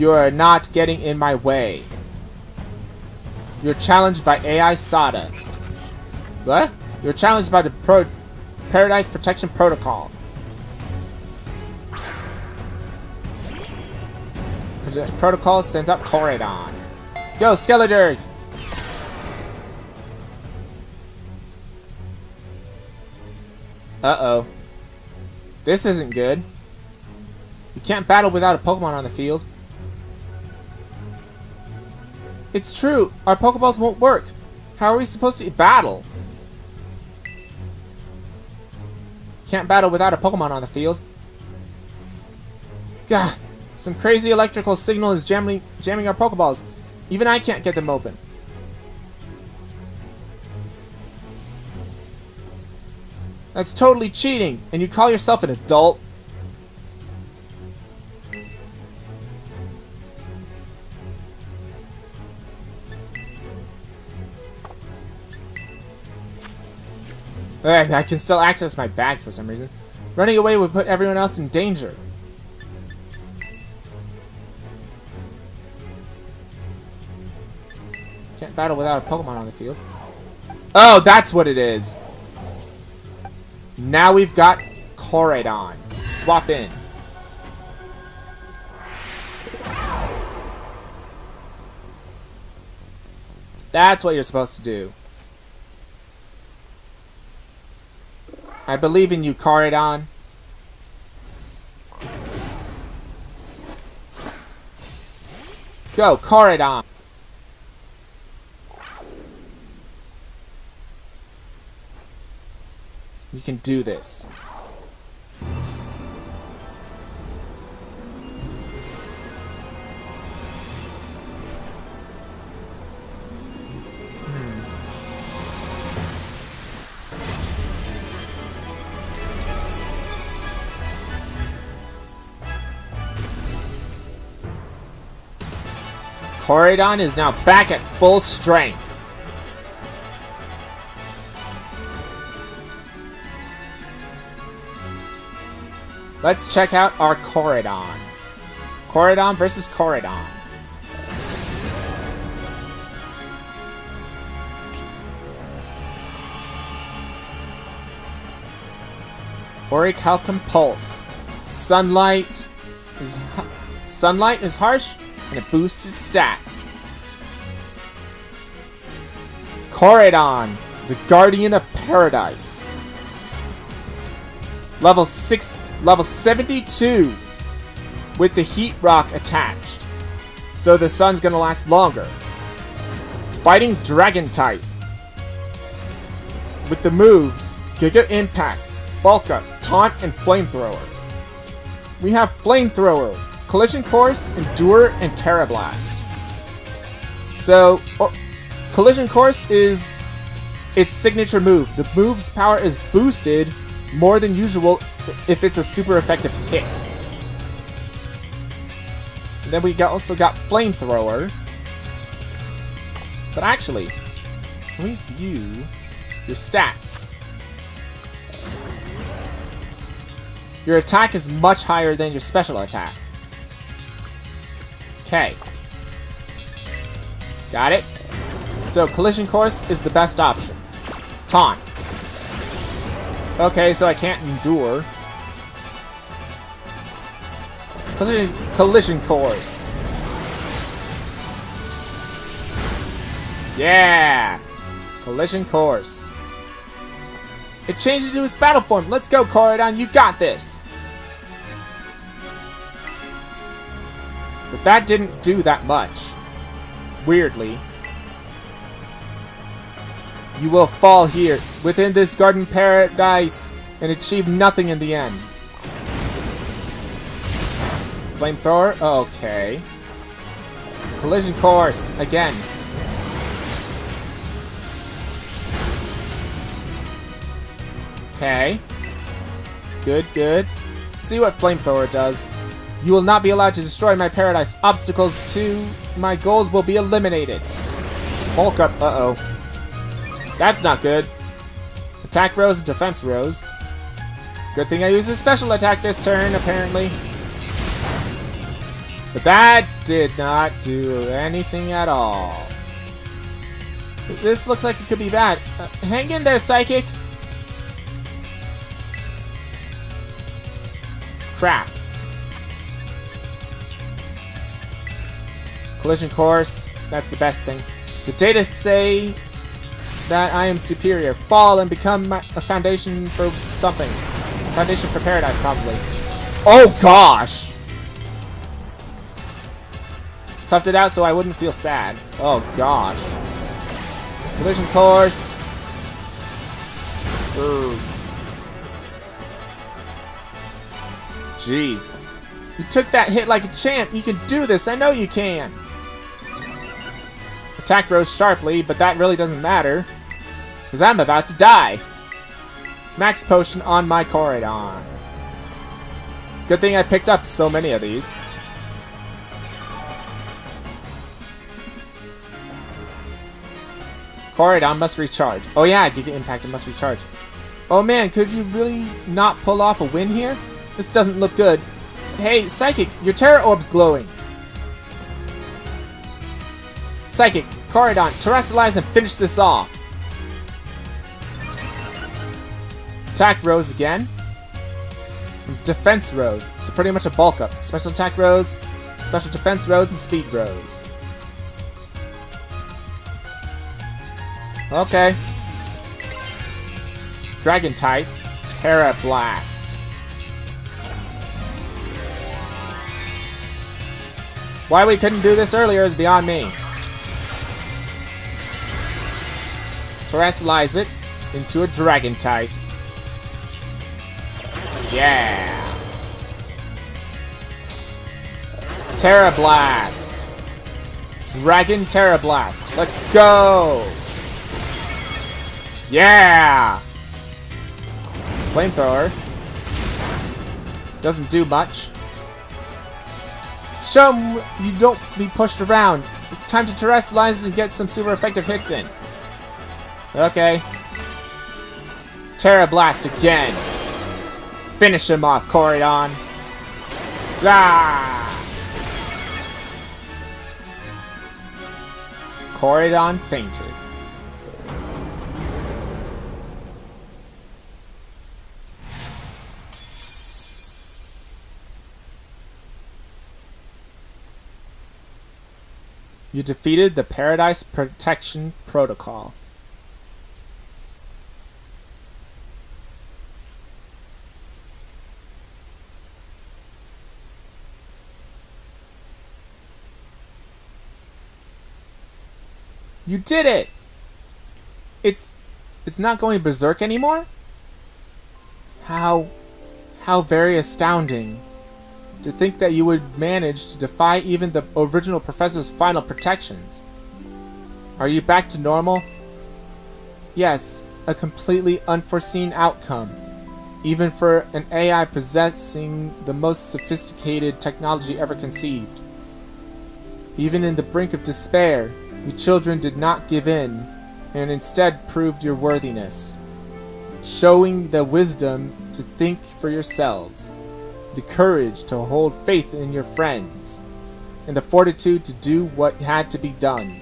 You are not getting in my way. You're challenged by AI Sada. What? You're challenged by the Paradise Protection Protocol. Protocol sends up Koraidon. Go, Skeletor! Uh-oh. This isn't good. You can't battle without a Pokemon on the field. It's true. Our Pokeballs won't work. How are we supposed to battle? Can't battle without a Pokemon on the field. Gah! Some crazy electrical signal is jamming our Pokeballs. Even I can't get them open. That's totally cheating, and you call yourself an adult? I can still access my bag for some reason. Running away would put everyone else in danger. Can't battle without a Pokemon on the field. Oh, that's what it is. Now we've got Koraidon. Swap in. That's what you're supposed to do. I believe in you, Koraidon. Go, Koraidon. You can do this. Koraidon is now back at full strength. Let's check out our Koraidon. Koraidon versus Koraidon. Orichalcum Pulse. Sunlight is harsh and it boosts its stats. Koraidon, the Guardian of Paradise. Level 72 with the Heat Rock attached. So the sun's gonna last longer. Fighting Dragon type. With the moves Giga Impact, Bulk Up, Taunt, and Flamethrower. We have Flamethrower, Collision Course, Endure, and Terra Blast. So, Collision Course is its signature move. The move's power is boosted more than usual if it's a super effective hit. And then we also got Flamethrower. But actually, can we view your stats? Your attack is much higher than your special attack. Okay. Got it? So Collision Course is the best option. Taunt. Okay, so I can't endure. Collision Course. Yeah! Collision Course. It changes to its battle form. Let's go, Koraidon. You got this. But that didn't do that much. Weirdly. You will fall here within this garden paradise and achieve nothing in the end. Flamethrower? Okay. Collision Course. Again. Okay. Good, good. Let's see what Flamethrower does. You will not be allowed to destroy my paradise. Obstacles to my goals will be eliminated. Bulk Up. Uh-oh. That's not good. Attack rose and defense rose. Good thing I used a special attack this turn, apparently. But that did not do anything at all. This looks like it could be bad. Hang in there, Psychic! Crap. Collision course. That's the best thing. The data say that I am superior. Fall and become a foundation for something. Foundation for paradise, probably. Oh gosh! Toughed it out so I wouldn't feel sad. Oh gosh. Collision course. Ooh. Jeez. You took that hit like a champ. You can do this. I know you can. Attack rose sharply, but that really doesn't matter. Because I'm about to die. Max potion on my Koraidon. Good thing I picked up so many of these. Koraidon must recharge. Oh yeah, Giga Impact, it must recharge. Oh man, could you really not pull off a win here? This doesn't look good. Hey, Psychic, your Terra Orb's glowing. Psychic, Koraidon, terrestrialize and finish this off. Attack rose again. Defense rose. So pretty much a bulk up. Special attack rose, special defense rose, and speed rose. Okay. Dragon type, Terra Blast. Why we couldn't do this earlier is beyond me. Terrestrialize it into a dragon type. Yeah. Terra Blast. Dragon Terra Blast. Let's go. Yeah. Flamethrower. Doesn't do much. Show 'em you don't be pushed around. Time to terrestrialize and get some super effective hits in. Okay. Terra Blast again. Finish him off, Koraidon. Ah! Koraidon fainted. You defeated the Paradise Protection Protocol. You did it! It's not going berserk anymore? How very astounding. To think that you would manage to defy even the original professor's final protections. Are you back to normal? Yes, a completely unforeseen outcome. Even for an AI possessing the most sophisticated technology ever conceived. Even in the brink of despair, you children did not give in, and instead proved your worthiness. Showing the wisdom to think for yourselves. The courage to hold faith in your friends, and the fortitude to do what had to be done.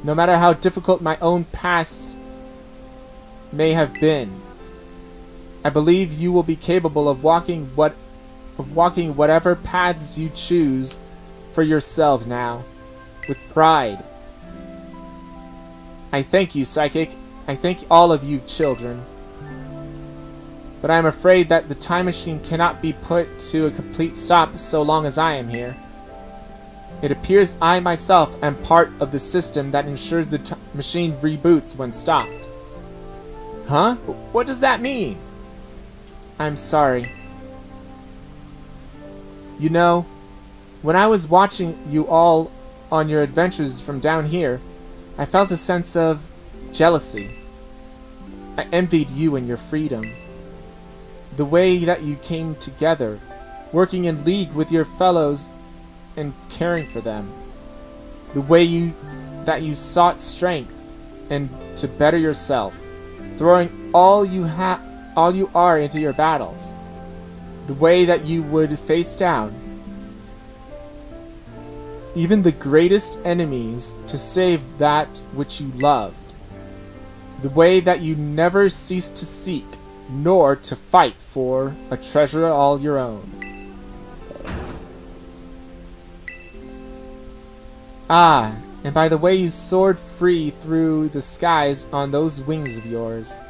No matter how difficult my own past may have been, I believe you will be capable of walking whatever paths you choose for yourselves now, with pride. I thank you, Psychic. I thank all of you children. But I am afraid that the time machine cannot be put to a complete stop so long as I am here. It appears I myself am part of the system that ensures the machine reboots when stopped. Huh? What does that mean? I'm sorry. You know, when I was watching you all on your adventures from down here, I felt a sense of jealousy. I envied you and your freedom. The way that you came together, working in league with your fellows and caring for them. The way that you sought strength and to better yourself, throwing all you are into your battles. The way that you would face down even the greatest enemies, to save that which you loved, the way that you never ceased to seek, nor to fight for a treasure all your own. Ah, and by the way you soared free through the skies on those wings of yours.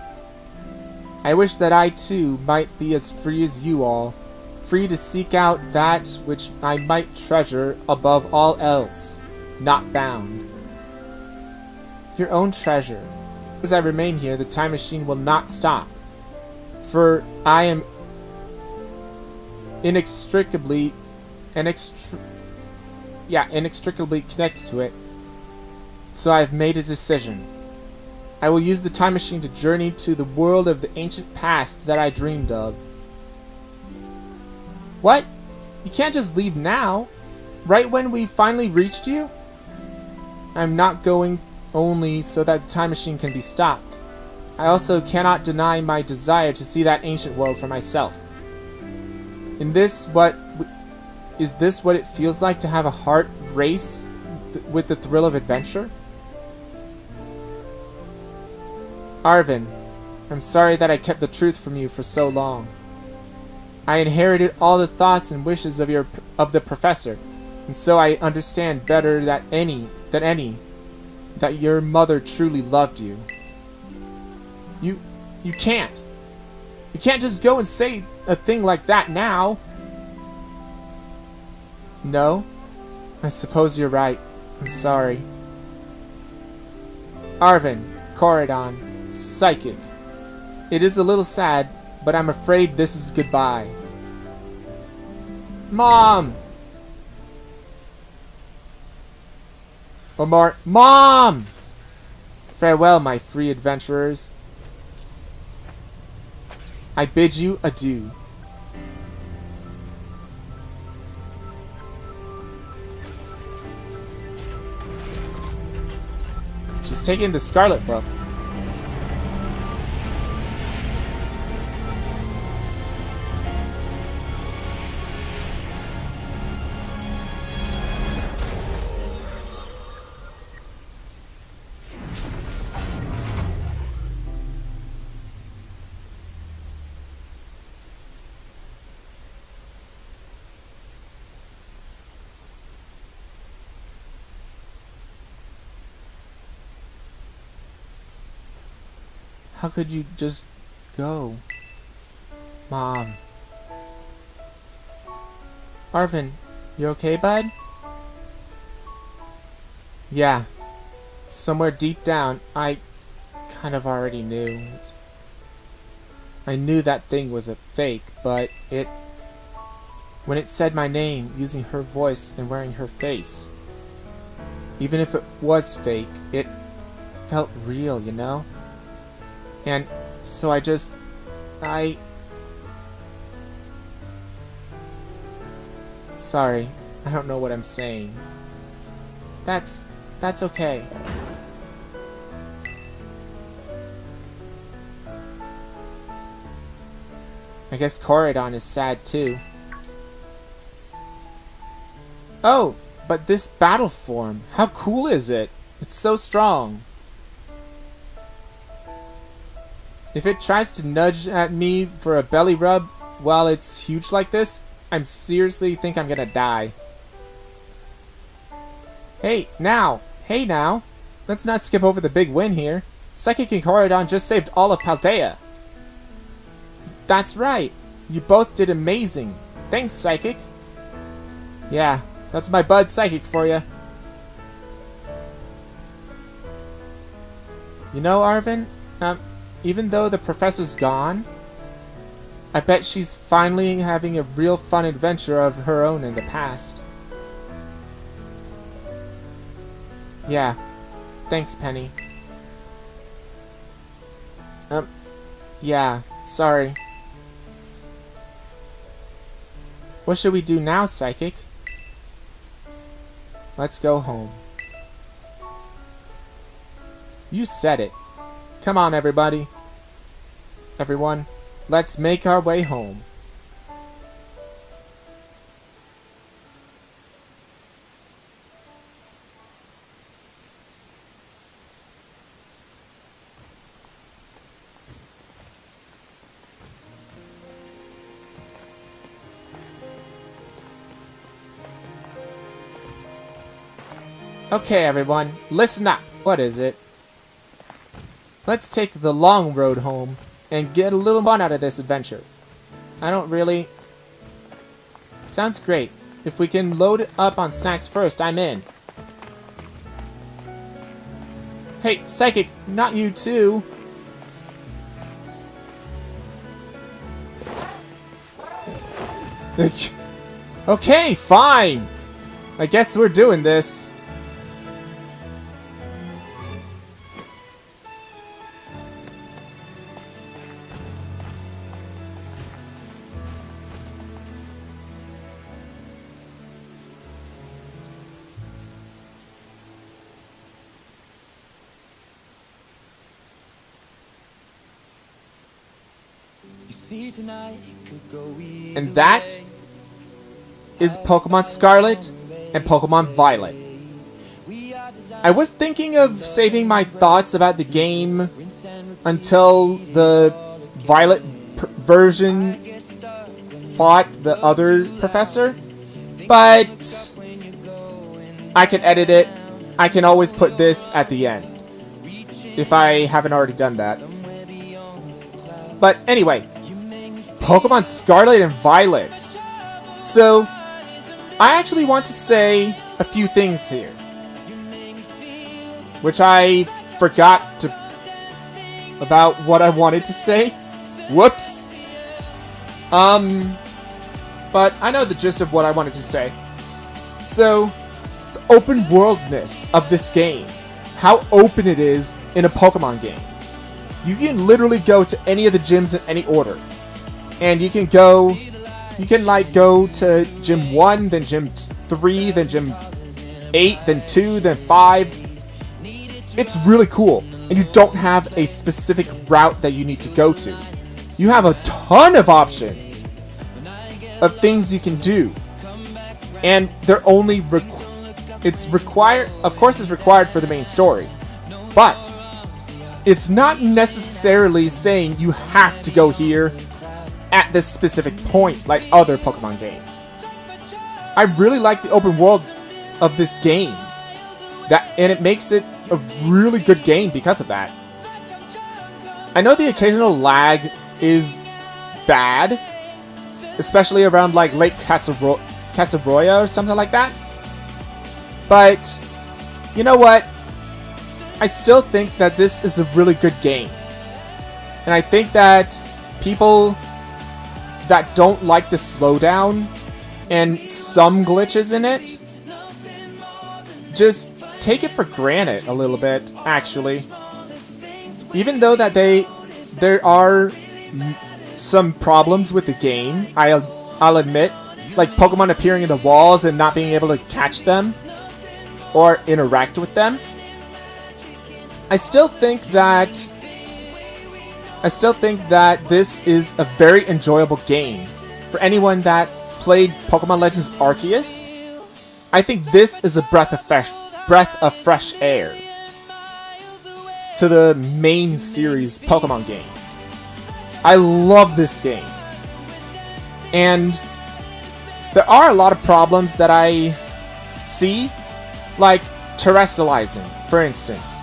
I wish that I too might be as free as you all, free to seek out that which I might treasure above all else, not bound. Your own treasure. As I remain here, the time machine will not stop, for I am inextricably connected to it. So I have made a decision. I will use the time machine to journey to the world of the ancient past that I dreamed of. What? You can't just leave now, right when we finally reached you? I'm not going only so that the time machine can be stopped. I also cannot deny my desire to see that ancient world for myself. Is this what it feels like to have a heart race with the thrill of adventure? Arvin, I'm sorry that I kept the truth from you for so long. I inherited all the thoughts and wishes of the professor, and so I understand better than any that your mother truly loved you. You can't. You can't just go and say a thing like that now. No? I suppose you're right. I'm sorry. Arvin, Koraidon, Psychic. It is a little sad, but I'm afraid this is goodbye. Mom! Or more, Mom! Farewell, my free adventurers. I bid you adieu. She's taking the Scarlet book. How could you just go? Mom. Arvin, you okay, bud? Yeah. Somewhere deep down, I kind of already knew. I knew that thing was a fake, but when it said my name, using her voice and wearing her face, even if it was fake, it felt real, you know? And so Sorry, I don't know what I'm saying. That's okay. I guess Koraidon is sad too. Oh, but this battle form, how cool is it? It's so strong. If it tries to nudge at me for a belly rub while it's huge like this, I seriously think I'm gonna die. Hey now! Let's not skip over the big win here. Psychic and Koraidon just saved all of Paldea. That's right. You both did amazing. Thanks, Psychic. Yeah, that's my bud Psychic for you. You know, Arvin, even though the professor's gone, I bet she's finally having a real fun adventure of her own in the past. Yeah. Thanks, Penny. Yeah. Sorry. What should we do now, Psychic? Let's go home. You said it. Come on, everybody. Everyone, let's make our way home. Okay, everyone, listen up. What is it? Let's take the long road home and get a little fun out of this adventure. I don't really... Sounds great. If we can load up on snacks first, I'm in. Hey, Psychic, not you too. Okay, fine. I guess we're doing this. And that is Pokemon Scarlet and Pokemon Violet. I was thinking of saving my thoughts about the game until the Violet version fought the other professor, but I can edit it. I can always put this at the end if I haven't already done that. But anyway, Pokemon Scarlet and Violet. So, I actually want to say a few things here, which I forgot to about what I wanted to say. Whoops. But I know the gist of what I wanted to say. So, the open worldness of this game, how open it is in a Pokemon game. You can literally go to any of the gyms in any order. And you can go to gym 1, then gym 3, then gym 8, then 2, then 5. It's really cool. And you don't have a specific route that you need to go to. You have a ton of options of things you can do. And they're only it's required, of course it's required for the main story. But it's not necessarily saying you have to go here at this specific point like other Pokemon games. I really like the open world of this game, and it makes it a really good game because of that. I know the occasional lag is bad, especially around like Lake Casabroya or something like that. But you know what? I still think that this is a really good game. And I think that people that don't like the slowdown and some glitches in it just take it for granted a little bit, actually. Even though that there are some problems with the game, I'll admit, like Pokemon appearing in the walls and not being able to catch them or interact with them. I still think that this is a very enjoyable game for anyone that played Pokemon Legends Arceus. I think this is a breath of fresh air to the main series Pokemon games. I love this game. And there are a lot of problems that I see, like terrestrializing, for instance.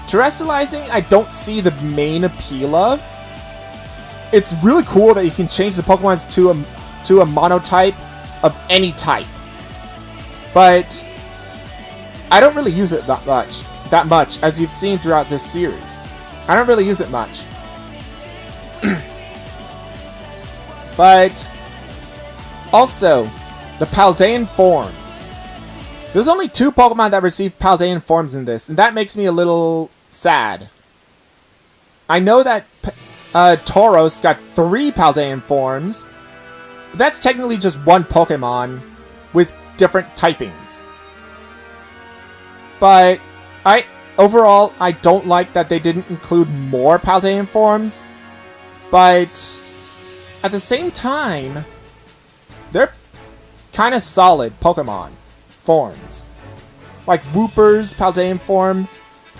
Terrestrializing, I don't see the main appeal of. It's really cool that you can change the Pokemons to a monotype of any type. But I don't really use it that much, as you've seen throughout this series. I don't really use it much. But also, the Paldean forms. There's only 2 Pokemon that receive Paldean forms in this, and that makes me a little sad. I know that Tauros got 3 Paldean forms, but that's technically just one Pokemon with different typings. But overall, I don't like that they didn't include more Paldean forms, but at the same time, they're kind of solid Pokemon forms. Like Wooper's Paldean form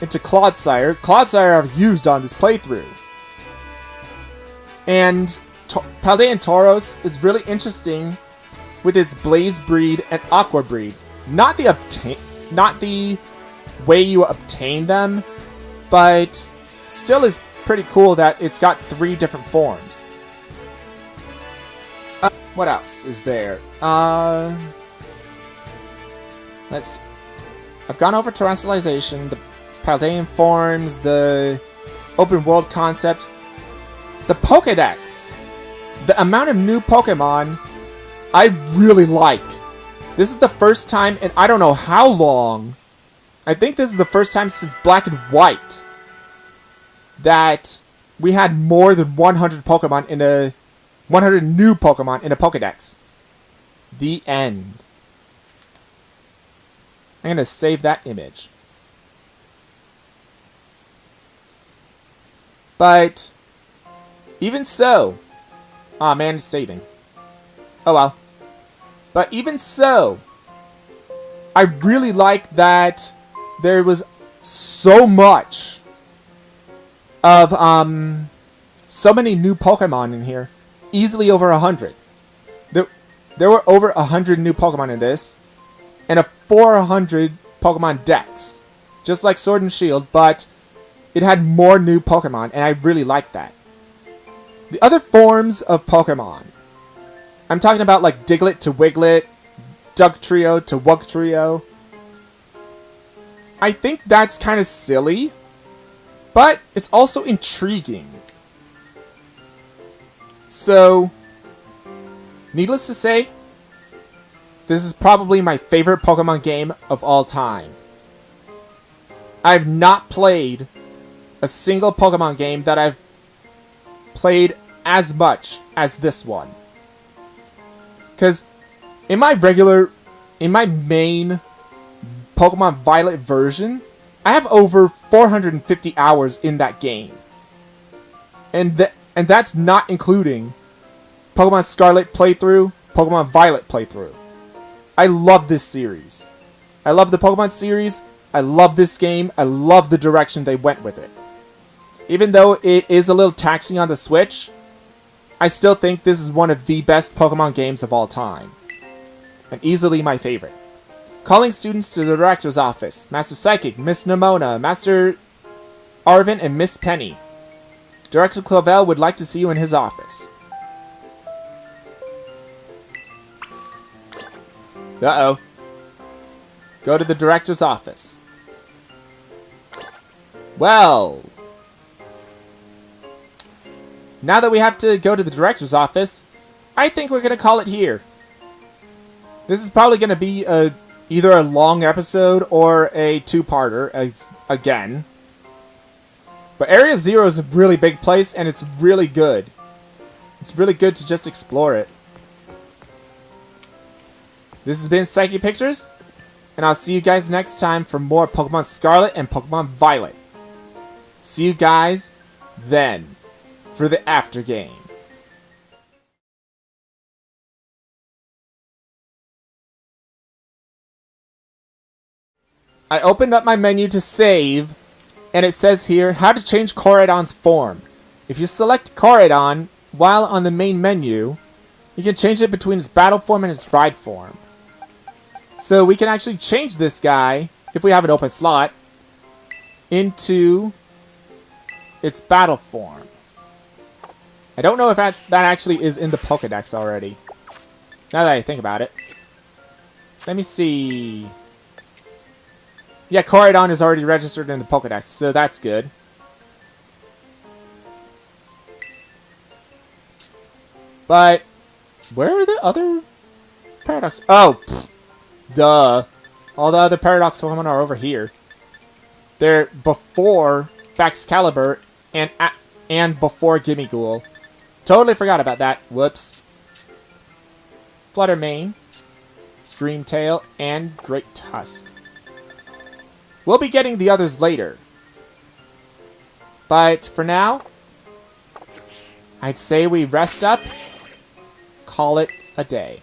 into Clodsire. Clodsire I've used on this playthrough. And Paldean Tauros is really interesting with its Blaze breed and Aqua breed. Not the not the way you obtain them, but still is pretty cool that it's got 3 different forms. What else is there? Let's see. I've gone over terrestrialization, the Paldean forms, the open world concept, the Pokédex. The amount of new Pokemon I really like. This is the first time in I don't know how long, I think this is the first time since Black and White, that we had more than 100 Pokemon in a 100 new Pokemon in a Pokédex. The end. I'm gonna save that image. But even so, aw man, it's saving. Oh well. But even so, I really like that there was so much of so many new Pokemon in here. Easily over 100. There were over 100 new Pokemon in this, and a 400 Pokemon Dex, just like Sword and Shield, but it had more new Pokemon, and I really liked that. The other forms of Pokemon, I'm talking about like Diglett to Wiglet, Dugtrio to Wugtrio. I think that's kind of silly, but it's also intriguing. So, needless to say, this is probably my favorite Pokemon game of all time. I've not played a single Pokemon game that I've played as much as this one. Because in my main Pokemon Violet version, I have over 450 hours in that game. And that's not including Pokemon Scarlet playthrough, Pokemon Violet playthrough. I love this series. I love the Pokemon series. I love this game. I love the direction they went with it. Even though it is a little taxing on the Switch, I still think this is one of the best Pokemon games of all time. And easily my favorite. Calling students to the director's office. Master Psychic, Miss Nimona, Master Arvin, and Miss Penny. Director Clavel would like to see you in his office. Uh-oh. Go to the director's office. Well, now that we have to go to the director's office, I think we're going to call it here. This is probably going to be either a long episode or a 2-parter again. But Area Zero is a really big place, and it's really good. It's really good to just explore it. This has been Psyche Pictures, and I'll see you guys next time for more Pokemon Scarlet and Pokemon Violet. See you guys then for the after game. I opened up my menu to save, and it says here how to change Koraidon's form. If you select Koraidon while on the main menu, you can change it between its battle form and its ride form. So we can actually change this guy, if we have an open slot, into its battle form. I don't know if that actually is in the Pokédex already. Now that I think about it. Let me see. Yeah, Koraidon is already registered in the Pokédex, so that's good. But where are the other Paradox? Oh, pfft, duh. All the other Paradox Pokemon are over here. They're before Baxcalibur and before Gimmighoul. Totally forgot about that. Whoops. Fluttermane, Screamtail, and Great Tusk. We'll be getting the others later. But for now, I'd say we rest up, call it a day.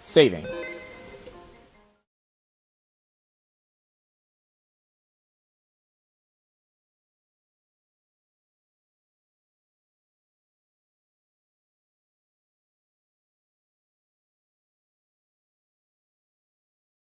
Saving.